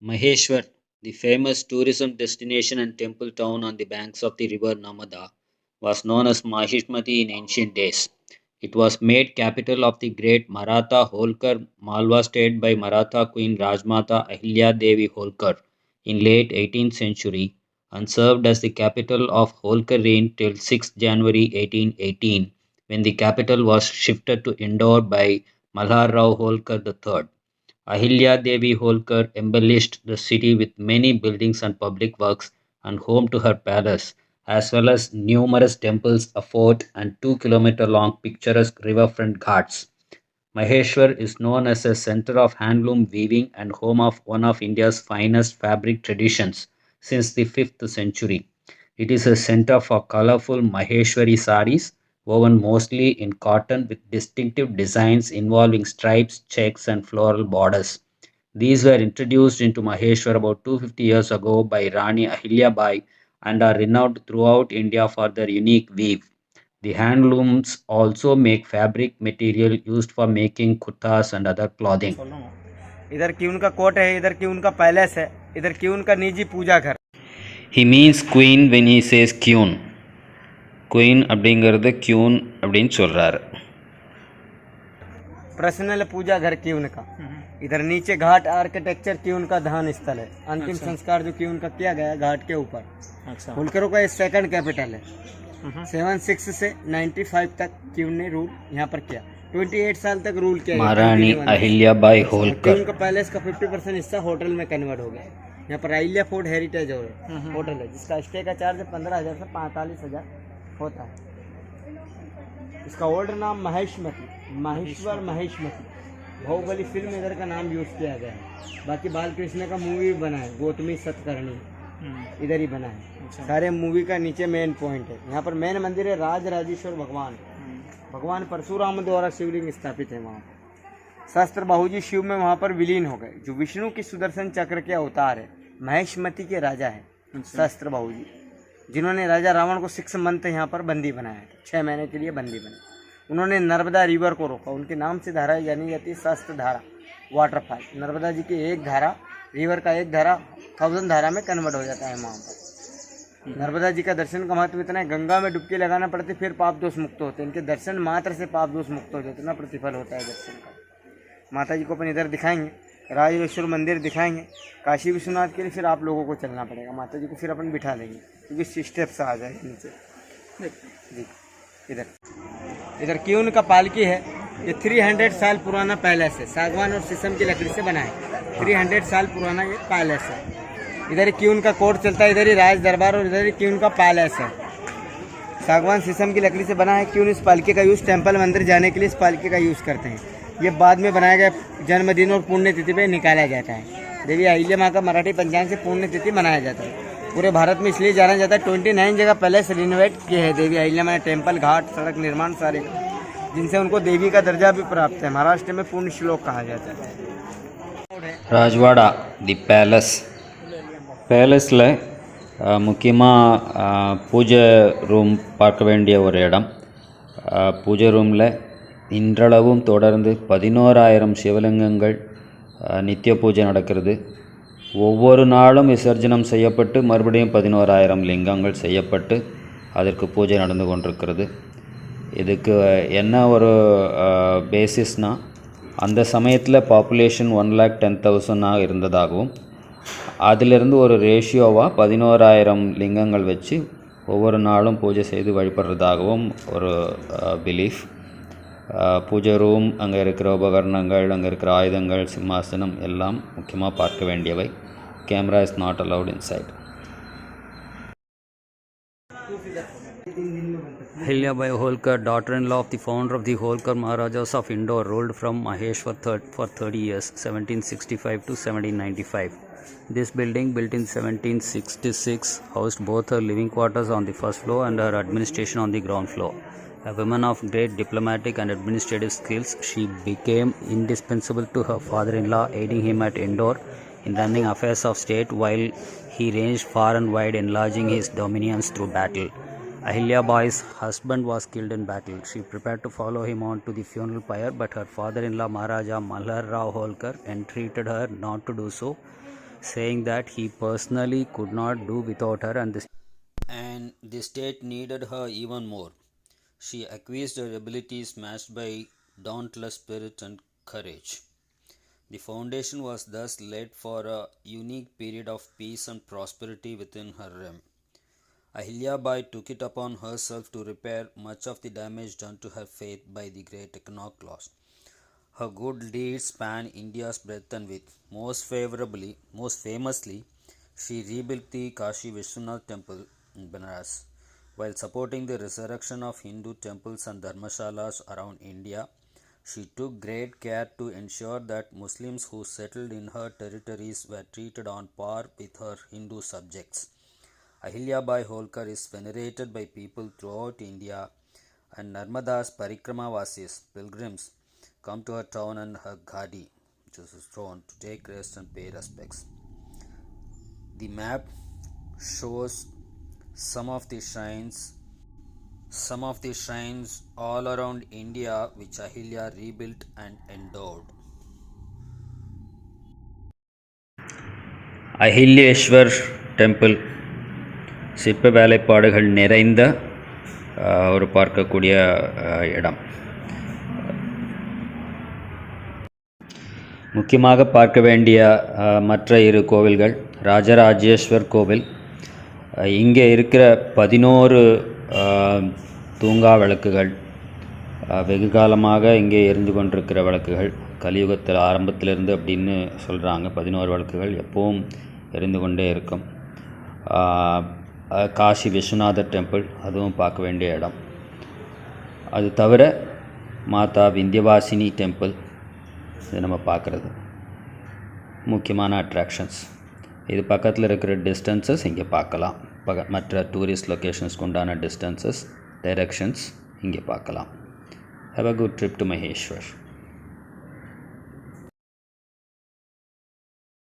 Maheshwar, the famous tourism destination and temple town on the banks of the river Narmada, was known as Mahishamati in ancient days. It was made capital of the great Maratha Holkar Malwa state by Maratha Queen Rajmata Ahilya Devi Holkar in late 18th century and served as the capital of Holkar reign till 6 January 1818 when the capital was shifted to Indore by Malhar Rao Holkar III. Ahilya Devi Holkar embellished the city with many buildings and public works and home to her palace, as well as numerous temples, a fort, and 2 kilometer long picturesque riverfront ghats. Maheshwar is known as a center of handloom weaving and home of one of India's finest fabric traditions since the 5th century. It is a center for colorful Maheshwari saris woven mostly in cotton with distinctive designs involving stripes, checks, and floral borders. These were introduced into Maheshwar about 250 years ago by Rani Ahilya Bai and are renowned throughout India for their unique weave. The handlooms also make fabric material used for making kurtas and other clothing. इधर की उनका coat है, इधर की उनका palace है, इधर की उनका निजी पूजा घर. He means queen when he says queen. Queen அப்படிங்கிறது queen அப்படின்னு சொல்றாரு. पर्सनल पूजा घर की उनका. इधर नीचे घाट आर्किटेक्चर की उनका धान स्थल है. अंतिम संस्कार जो की उनका किया गया घाट के ऊपर. अच्छा. होलकरों का ये सेकंड कैपिटल है. 76 से 95 तक क्यून ने रूल यहाँ पर किया. 28 साल तक रूल किया. महारानी अहिल्याबाई होलकर. उनका पैलेस का 50% हिस्सा होटल में कन्वर्ट हो गया. यहाँ पर अहिल्या फोर्ट हेरिटेज होटल है जिसका स्टे का चार्ज 15,000 से 45,000 होता है. इसका ओल्ड नाम महेशमती, माहेश्वर महेशमती. बाहुबली फिल्म इधर का नाम यूज किया गया है. बाकी बालकृष्ण का मूवी बना है गौतमी सतकर्णी, इधर ही बना है. सारे मूवी का नीचे मेन पॉइंट है. यहाँ पर मेन मंदिर है राज राजेश्वर भगवान. भगवान परशुराम द्वारा शिवलिंग स्थापित है वहाँ पर. शस्त्र बाहुजी शिव में वहाँ पर विलीन हो गए. जो विष्णु की सुदर्शन चक्र के अवतार है, महेशमती के राजा है शस्त्र बाहुजी, जिन्होंने राजा रावण को 6 मंथ यहाँ पर बंदी बनाया था. 6 महीने के लिए बंदी बनाया. उन्होंने नर्मदा रिवर को रोका. उनके नाम से धारा जानी जाती है शस्त्र धारा, वाटरफॉल. नर्मदा जी की एक धारा, रिवर का एक धारा 1000 धारा में कन्वर्ट हो जाता है वहाँ पर. नर्मदा जी का दर्शन का महत्व इतना है, गंगा में डुबकी लगाना पड़ती फिर पाप दोष मुक्त होते हैं. इनके दर्शन मात्र से पाप दोष मुक्त हो जाते, इतना प्रतिफल होता है दर्शन का. माता जी को अपन इधर दिखाएंगे, राजेश्वर मंदिर दिखाएंगे. काशी विश्वनाथ के लिए फिर आप लोगों को चलना पड़ेगा. माता जी को फिर अपन बिठा लेंगे क्योंकि स्टेप्स आ जाए नीचे. जी इधर क्यों उनका पालकी है. ये 300 साल पुराना पैलेस है. सागवान और शीशम की लकड़ी से बना है. 300 साल पुराना ये पैलेस है. इधर क्यून का कोर्ट चलता है, इधर ही राज दरबार और इधर ही क्यून का पैलेस है. सागवान शीशम की लकड़ी से बना है. क्यून इस पालकी का यूज़ टेंपल मंदिर जाने के लिए इस पालकी का यूज़ करते हैं. ये बाद में बनाया गया जन्मदिन और पुण्यतिथि पे निकाला जाता है. देवी अहिल्या माँ का मराठी पंचांग से पुण्यतिथि मनाया जाता है. पूरे भारत में इसलिए जाना जाता है. 29 जगह पैलेस रिनोवेट किए हैं देवी अहिल्या माँ. टेम्पल, घाट, सड़क निर्माण सारे, जिनसे उनको देवी का दर्जा भी प्राप्त है. महाराष्ट्र में पुण्य श्लोक कहा जाता है. राजवाड़ा தி பேலஸ். பேலஸில் முக்கியமாக பூஜை ரூம் பார்க்க வேண்டிய ஒரு இடம். பூஜை ரூமில் இன்றளவும் தொடர்ந்து 11,000 சிவலிங்கங்கள் நித்திய பூஜை நடக்கிறது. ஒவ்வொரு நாளும் விசர்ஜனம் செய்யப்பட்டு மறுபடியும் 11,000 லிங்கங்கள் செய்யப்பட்டு அதற்கு பூஜை நடந்து கொண்டிருக்கிறது. இதுக்கு என்ன ஒரு பேசிஸ்னால், அந்த சமயத்தில் பாப்புலேஷன் 110,000 இருந்ததாகவும் அதிலிருந்து ஒரு ரேஷியோவாக 11,000 லிங்கங்கள் வச்சு ஒவ்வொரு நாளும் பூஜை செய்து வழிபடுறதாகவும் ஒரு பிலீஃப். பூஜை ரூம், அங்கே இருக்கிற உபகரணங்கள், அங்கே இருக்கிற ஆயுதங்கள், சிம்மாசனம் எல்லாம் முக்கியமாக பார்க்க வேண்டியவை. Camera is not allowed inside. Ahilyabai Holkar, daughter-in-law of the founder of the Holkar Maharajas of Indore, ruled from Maheshwar for 30 years, 1765 to 1795. This building, built in 1766, housed both her living quarters on the first floor and her administration on the ground floor. A woman of great diplomatic and administrative skills, she became indispensable to her father-in-law, aiding him at Indore in running affairs of state while he ranged far and wide, enlarging his dominions through battle. Ahilyabai's husband was killed in battle. She prepared to follow him on to the funeral pyre, but her father-in-law Maharaja Malhar Rao Holkar entreated her not to do so, saying that he personally could not do without her and the state needed her even more. She accused her abilities matched by dauntless spirit and courage. The foundation was thus laid for a unique period of peace and prosperity within her realm. Ahilyabai took it upon herself to repair much of the damage done to her faith by the great iconoclast. Her good deeds span India's breadth and width. Most famously, she rebuilt the Kashi Vishwanath temple in Benares. While supporting the resurrection of Hindu temples and dharmashalas around India, she took great care to ensure that Muslims who settled in her territories were treated on par with her Hindu subjects. Ahilyabai Holkar is venerated by people throughout India, and Narmada's Parikrama pilgrims, come to her town and her ghadi, which is a throne, to take rest and pay respects. The map shows some of the shrines all around India which Ahilya rebuilt and endowed. Ahilyeshwar temple சிற்ப வேலைப்பாடுகள் நிறைந்த ஒரு பார்க்கக்கூடிய இடம். முக்கியமாக பார்க்க வேண்டிய மற்ற இரு கோவில்கள் ராஜராஜேஸ்வர் கோவில். இங்கே இருக்கிற 11 தூங்கா விளக்குகள் வெகு காலமாக இங்கே எரிந்து கொண்டிருக்கிற விளக்குகள், கலியுகத்தில் ஆரம்பத்திலிருந்து அப்படின்னு சொல்கிறாங்க. 11 விளக்குகள் எப்பவும் எரிந்து கொண்டே இருக்கும். காசி விஸ்வநாதர் டெம்பிள், அதுவும் பார்க்க வேண்டிய இடம். அது தவிர மாதா விந்தியவாசினி டெம்பிள், இது நம்ம பார்க்குறது முக்கியமான அட்ராக்ஷன்ஸ். இது பக்கத்தில் இருக்கிற டிஸ்டன்சஸ் இங்கே பார்க்கலாம். மற்ற டூரிஸ்ட் லொக்கேஷன்ஸ்க்கு உண்டான டிஸ்டன்சஸ், டைரக்ஷன்ஸ் இங்கே பார்க்கலாம். Have a good trip to Maheshwar.